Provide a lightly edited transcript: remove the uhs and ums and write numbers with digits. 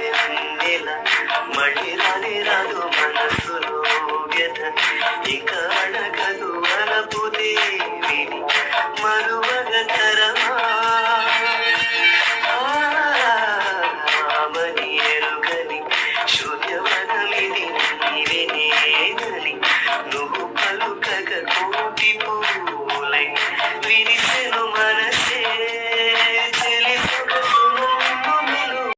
వెన్నెల మళ్ళీ రాని రాదు మనసులో వ్యధ ఇక అడగదు వలపు దేవిని మరువగ తరమా ఆమని ఎరుగని శూన్యవనమిది నీవినేనని నువ్వు పలుకగ